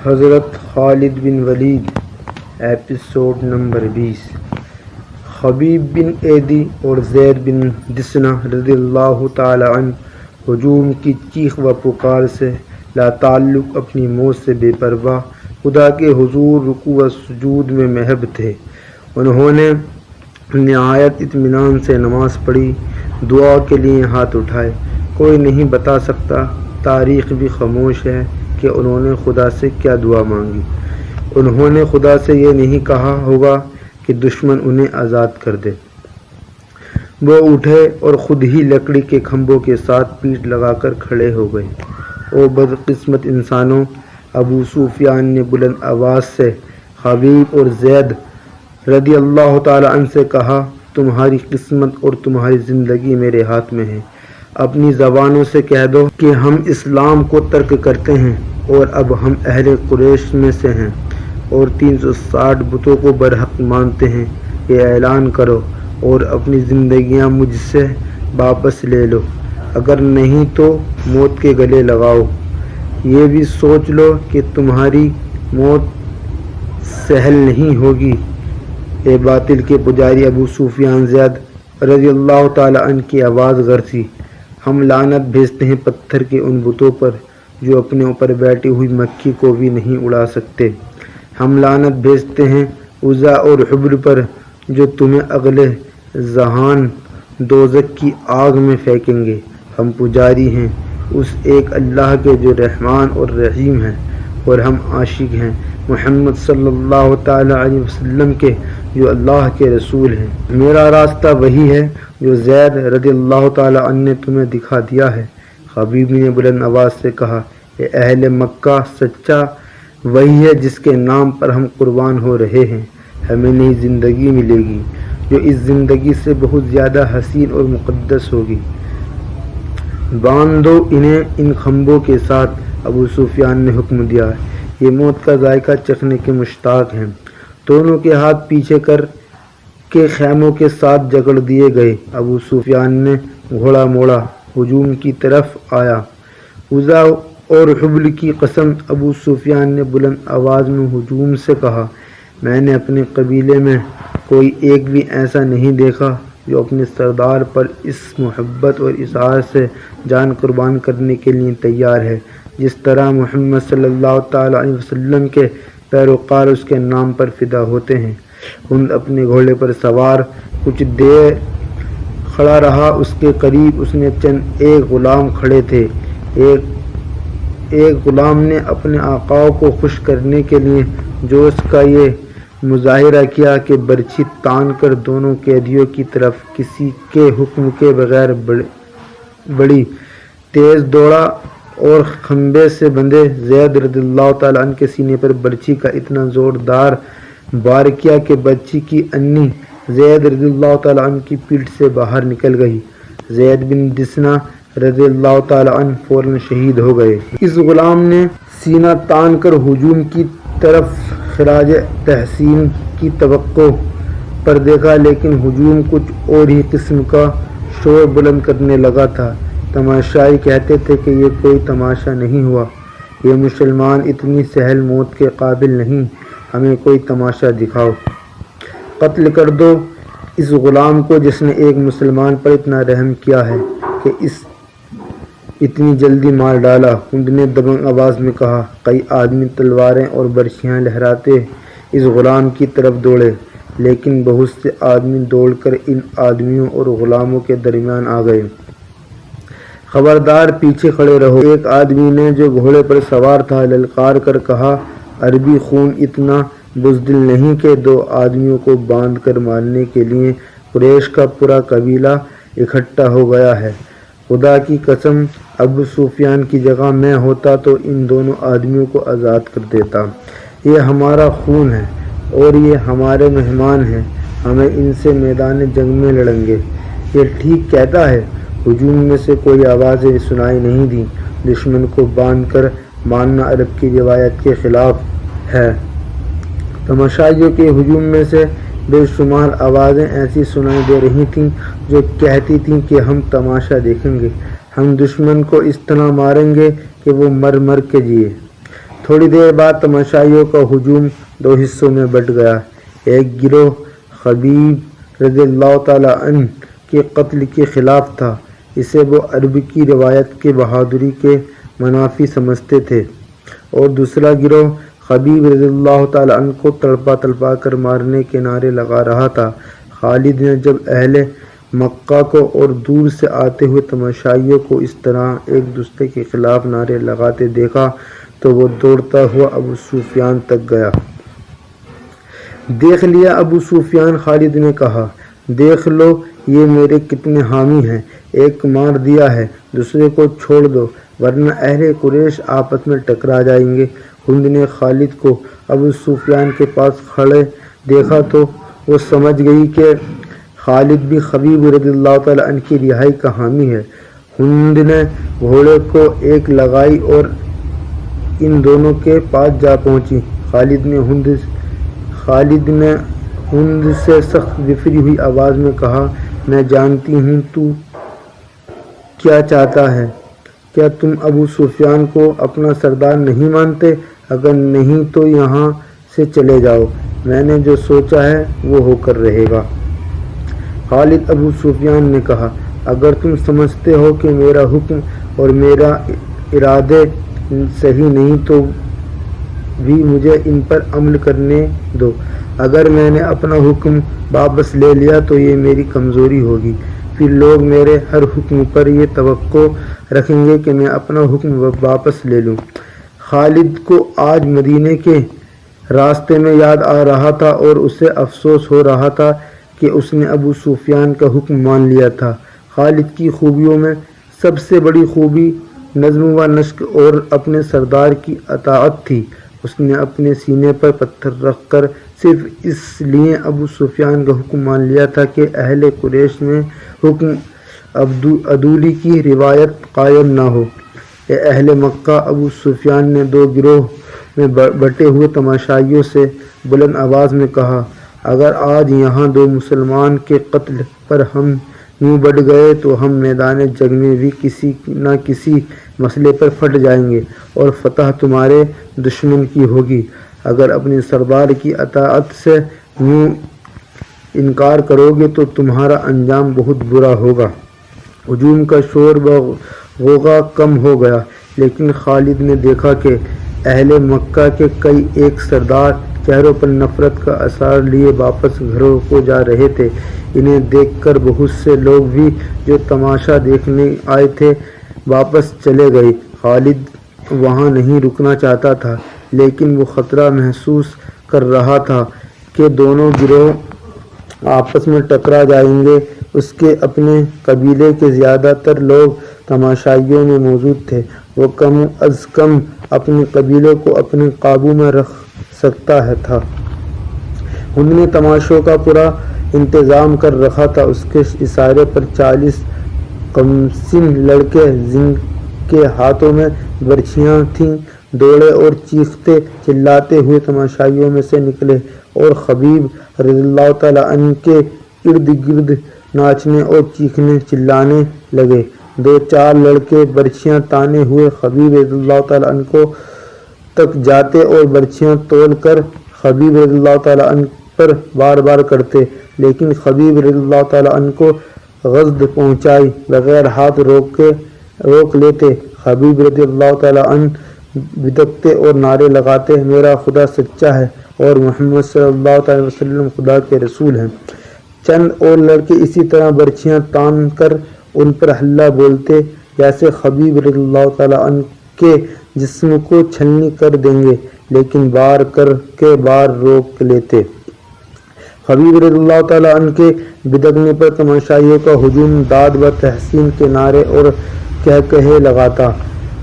حضرت خالد بن ولید episode number 20۔ خبیب بن ایدی اور زید بن دسنہ رضی اللہ تعالی عنہ ہجوم کی چیخ و پکار سے لا تعلق اپنی موت سے بے پرواہ خدا کے حضور رکوع و سجود میں محو تھے۔ انہوں نے نہایت اطمینان سے نماز پڑھی، دعا کے لیے ہاتھ اٹھائے۔ کوئی نہیں بتا سکتا، تاریخ بھی خاموش ہے کہ انہوں نے خدا سے کیا دعا مانگی۔ انہوں نے خدا سے یہ نہیں کہا ہوگا کہ دشمن انہیں آزاد کر دے۔ وہ اٹھے اور خود ہی لکڑی کے کھمبوں کے ساتھ پیٹھ لگا کر کھڑے ہو گئے۔ او بدقسمت انسانوں! ابو سفیان نے بلند آواز سے خبیب اور زید رضی اللہ تعالی عنہ سے کہا، تمہاری قسمت اور تمہاری زندگی میرے ہاتھ میں ہے۔ اپنی زبانوں سے کہہ دو کہ ہم اسلام کو ترک کرتے ہیں اور اب ہم اہل قریش میں سے ہیں اور 360 بتوں کو برحق مانتے ہیں۔ یہ اعلان کرو اور اپنی زندگیاں مجھ سے واپس لے لو، اگر نہیں تو موت کے گلے لگاؤ۔ یہ بھی سوچ لو کہ تمہاری موت سہل نہیں ہوگی۔ اے باطل کے پجاری ابو سفیان! زید رضی اللہ تعالی عنہ کی آواز گرجی، ہم لعنت بھیجتے ہیں پتھر کے ان بتوں پر جو اپنے اوپر بیٹھی ہوئی مکھی کو بھی نہیں اڑا سکتے۔ ہم لعنت بھیجتے ہیں عزا اور حبل پر جو تمہیں اگلے ذہان دوزخ کی آگ میں پھینکیں گے۔ ہم پجاری ہیں اس ایک اللہ کے جو رحمان اور رحیم ہے، اور ہم عاشق ہیں محمد صلی اللہ تعالی علیہ وسلم کے جو اللہ کے رسول ہیں۔ میرا راستہ وہی ہے جو زید رضی اللہ تعالی عنہ نے تمہیں دکھا دیا ہے۔ خبیب نے بلند آواز سے کہا، اے اہل مکہ! سچا وہی ہے جس کے نام پر ہم قربان ہو رہے ہیں۔ ہمیں نئی زندگی ملے گی جو اس زندگی سے بہت زیادہ حسین اور مقدس ہوگی۔ باندھ دو انہیں ان کھمبوں کے ساتھ۔ ابو سفیان نے حکم دیا۔ یہ موت کا ذائقہ چکھنے کے مشتاق ہیں۔ دونوں کے ہاتھ پیچھے کر کے خیموں کے ساتھ جکڑ دیے گئے۔ ابو سفیان نے گھوڑا موڑا، ہجوم کی طرف آیا۔ عزا اور حبل کی قسم! ابو سفیان نے بلند آواز میں ہجوم سے کہا، میں نے اپنے قبیلے میں کوئی ایک بھی ایسا نہیں دیکھا جو اپنے سردار پر اس محبت اور اظہار سے جان قربان کرنے کے لیے تیار ہے جس طرح محمد صلی اللہ تعالی علیہ وسلم کے پیروکار اس کے نام پر فدا ہوتے ہیں۔ ہند اپنے گھوڑے پر سوار کچھ دیر کھڑا رہا۔ اس کے قریب اس نے چند ایک غلام کھڑے تھے۔ ایک غلام نے اپنے آقا کو خوش کرنے کے لیے جوش کا یہ مظاہرہ کیا کہ برچھی تان کر دونوں قیدیوں کی طرف کسی کے حکم کے بغیر بڑی تیز دوڑا اور کھمبے سے بندھے زید رضی اللہ تعالی عنہ کے سینے پر برچھی کا اتنا زوردار وار کیا کہ برچھی کی انی زید رضی اللہ تعالی عنہ کی پیٹھ سے باہر نکل گئی۔ زید بن دسنہ رضی اللہ تعالی عنہ فوراً شہید ہو گئے۔ اس غلام نے سینہ تان کر ہجوم کی طرف خراج تحسین کی توقع پر دیکھا، لیکن ہجوم کچھ اور ہی قسم کا شور بلند کرنے لگا تھا۔ تماشائی کہتے تھے کہ یہ کوئی تماشا نہیں ہوا، یہ مسلمان اتنی سہل موت کے قابل نہیں، ہمیں کوئی تماشا دکھاؤ۔ قتل کر دو اس غلام کو جس نے ایک مسلمان پر اتنا رحم کیا ہے کہ اتنی جلدی مار ڈالا۔ ہند نے دبنگ آواز میں کہا۔ کئی آدمی تلواریں اور برچھیاں لہراتے اس غلام کی طرف دوڑے، لیکن بہت سے آدمی دوڑ کر ان آدمیوں اور غلاموں کے درمیان آ گئے۔ خبردار پیچھے کھڑے رہو! ایک آدمی نے جو گھوڑے پر سوار تھا للکار کر کہا۔ عربی خون اتنا بزدل نہیں کہ دو آدمیوں کو باندھ کر مارنے کے لیے قریش کا پورا قبیلہ اکٹھا ہو گیا ہے۔ خدا کی قسم ابو سفیان کی جگہ میں ہوتا تو ان دونوں آدمیوں کو آزاد کر دیتا۔ یہ ہمارا خون ہے اور یہ ہمارے مہمان ہیں، ہمیں ان سے میدان جنگ میں لڑیں گے۔ یہ ٹھیک کہتا ہے۔ ہجوم میں سے کوئی آوازیں سنائی نہیں دیں۔ دشمن کو باندھ کر مارنا عرب کی روایت کے خلاف ہے۔ تماشائیوں کے ہجوم میں سے بے شمار آوازیں ایسی سنائی دے رہی تھیں جو کہتی تھیں کہ ہم تماشا دیکھیں گے، ہم دشمن کو اس طرح ماریں گے کہ وہ مر مر کے جیے۔ تھوڑی دیر بعد تماشائیوں کا ہجوم دو حصوں میں بٹ گیا۔ ایک گروہ خبیب رضی اللہ تعالی عنہ کے قتل کے خلاف تھا، اسے وہ عرب کی روایت کے بہادری کے منافی سمجھتے تھے، اور دوسرا گروہ خبیب رضی اللہ تعالی عنہ کو تڑپا تڑپا کر مارنے کے نعرے لگا رہا تھا۔ خالد نے جب اہل مکہ کو اور دور سے آتے ہوئے تماشائیوں کو اس طرح ایک دوسرے کے خلاف نعرے لگاتے دیکھا تو وہ دوڑتا ہوا ابو سفیان تک گیا۔ دیکھ لیا ابو سفیان، خالد نے کہا، دیکھ لو یہ میرے کتنے حامی ہیں، ایک مار دیا ہے، دوسرے کو چھوڑ دو ورنہ اہل قریش آپس میں ٹکرا جائیں گے۔ ہند نے خالد کو ابو سفیان کے پاس کھڑے دیکھا تو وہ سمجھ گئی کہ خالد بھی خبیب رضی اللہ تعالی عنہ کی رہائی کا حامی ہے۔ ہند نے گھوڑے کو ایک لگائی اور ان دونوں کے پاس جا پہنچی۔ خالد نے ہند سے سخت بفری ہوئی آواز میں کہا، میں جانتی ہوں تو کیا چاہتا ہے، کیا تم ابو سفیان کو اپنا سردار نہیں مانتے؟ اگر نہیں تو یہاں سے چلے جاؤ، میں نے جو سوچا ہے وہ ہو کر رہے گا۔ خالد ابو سفیان نے کہا، اگر تم سمجھتے ہو کہ میرا حکم اور میرا ارادے صحیح نہیں تو بھی مجھے ان پر عمل کرنے دو۔ اگر میں نے اپنا حکم واپس لے لیا تو یہ میری کمزوری ہوگی، پھر لوگ میرے ہر حکم پر یہ توقع رکھیں گے کہ میں اپنا حکم واپس لے لوں۔ خالد کو آج مدینے کے راستے میں یاد آ رہا تھا اور اسے افسوس ہو رہا تھا کہ اس نے ابو سفیان کا حکم مان لیا تھا۔ خالد کی خوبیوں میں سب سے بڑی خوبی نظم و نسق اور اپنے سردار کی اطاعت تھی۔ اس نے اپنے سینے پر پتھر رکھ کر صرف اس لیے ابو سفیان کا حکم مان لیا تھا کہ اہل قریش میں حکم عدولی کی روایت قائم نہ ہو۔ اے اہل مکہ، ابو سفیان نے دو گروہ میں بٹے ہوئے تماشائیوں سے بلند آواز میں کہا، اگر آج یہاں دو مسلمان کے قتل پر ہم یوں بٹ گئے تو ہم میدان جنگ میں بھی کسی نہ کسی مسئلے پر پھٹ جائیں گے اور فتح تمہارے دشمن کی ہوگی۔ اگر اپنے سردار کی اطاعت سے یوں انکار کرو گے تو تمہارا انجام بہت برا ہوگا۔ ہجوم کا شور و غوغا کم ہو گیا، لیکن خالد نے دیکھا کہ اہل مکہ کے کئی ایک سردار چہروں پر نفرت کا اثر لیے واپس گھروں کو جا رہے تھے۔ انہیں دیکھ کر بہت سے لوگ بھی جو تماشا دیکھنے آئے تھے واپس چلے گئے۔ خالد وہاں نہیں رکنا چاہتا تھا، لیکن وہ خطرہ محسوس کر رہا تھا کہ دونوں گروہ آپس میں ٹکرا جائیں گے۔ اس کے اپنے قبیلے کے زیادہ تر لوگ تماشائیوں میں موجود تھے، وہ کم از کم اپنے قبیلے کو اپنے قابو میں رکھ سکتا تھا۔ ہند نے تماشوں کا پورا انتظام کر رکھا تھا۔ اس کے اشارے پر 40 کمسن لڑکے جن کے ہاتھوں میں برچھیاں تھیں دوڑے اور چیختے چلاتے ہوئے تماشائیوں میں سے نکلے اور خبیب رضی اللہ تعالی عنہ کے ارد گرد ناچنے اور چیخنے چلانے لگے۔ 2-4 لڑکے برچھیاں تانے ہوئے خبیب رضی اللہ تعالی عنہ کو تک جاتے اور برچھیاں تول کر خبیب رضی اللہ تعالی عنہ پر بار بار کرتے، لیکن خبیب رضی اللہ تعالی عنہ کو غزد پہنچائے بغیر ہاتھ روک لیتے۔ خبیب رضی اللہ تعالی عنہ بدکتے اور نعرے لگاتے، میرا خدا سچا ہے اور محمد صلی اللہ علیہ وسلم خدا کے رسول ہیں۔ چند اور لڑکے اسی طرح برچھیاں تان کر ان پر حلہ بولتے جیسے خبیب رضی اللہ تعالی عنہ کے جسم کو چھلنی کر دیں گے، لیکن بار کر کے بار روک لیتے۔ خبیب رضی اللہ تعالی عنہ کے بدکنے پر تماشائیوں کا ہجوم داد و تحسین کے نعرے اور کہے لگاتا۔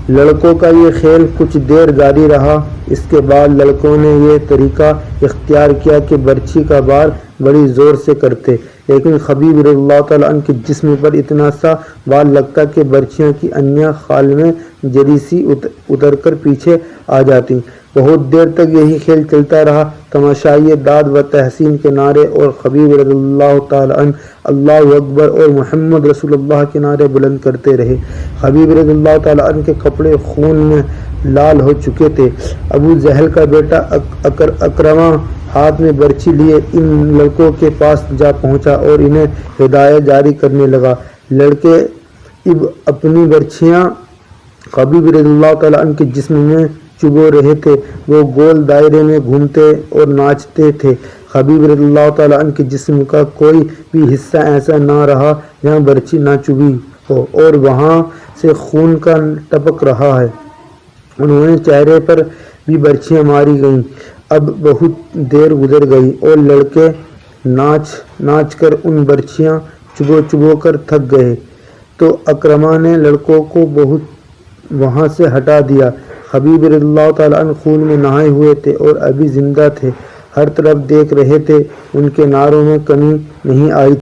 لڑکوں کا یہ کھیل کچھ دیر جاری رہا۔ اس کے بعد لڑکوں نے یہ طریقہ اختیار کیا کہ برچھی کا بار بڑی زور سے کرتے، لیکن خبیب رضی اللہ تعالی عنہ کے جسم پر اتنا سا بار لگتا کہ برچھیاں کی انیا خال میں جری سی اتر کر پیچھے آ جاتی۔ بہت دیر تک یہی کھیل چلتا رہا۔ تماشائی داد و تحسین کے نعرے اور خبیب رضی اللہ تعالی عنہ اللہ اکبر اور محمد رسول اللہ کے نعرے بلند کرتے رہے۔ خبیب رضی اللہ تعالی عنہ کے کپڑے خون میں لال ہو چکے تھے۔ ابو جہل کا بیٹا اکرمہ ہاتھ میں برچھی لیے ان لڑکوں کے پاس جا پہنچا اور انہیں ہدایت جاری کرنے لگا۔ لڑکے اب اپنی برچھیاں خبیب رضی اللہ تعالیٰ عنہ کے جسم میں چبو رہے تھے۔ وہ گول دائرے میں گھومتے اور ناچتے تھے۔ خبیب رضی اللہ تعالیٰ عنہ کے جسم کا کوئی بھی حصہ ایسا نہ رہا جہاں برچھی نہ چبھی ہو اور وہاں سے خون کا ٹپک رہا ہے۔ انہیں چہرے پر بھی برچھیاں ماری گئیں۔ اب بہت دیر گزر گئی اور لڑکے ناچ ناچ کر ان برچھیاں چبو چبو کر تھک گئے تو اکرمہ نے لڑکوں کو وہاں سے ہٹا دیا۔ خبیب رضی اللہ تعالیٰ عنہ خون میں نہائے ہوئے تھے اور ابھی زندہ تھے، ہر طرف دیکھ رہے تھے، ان کے نعروں میں کمی نہیں آئی۔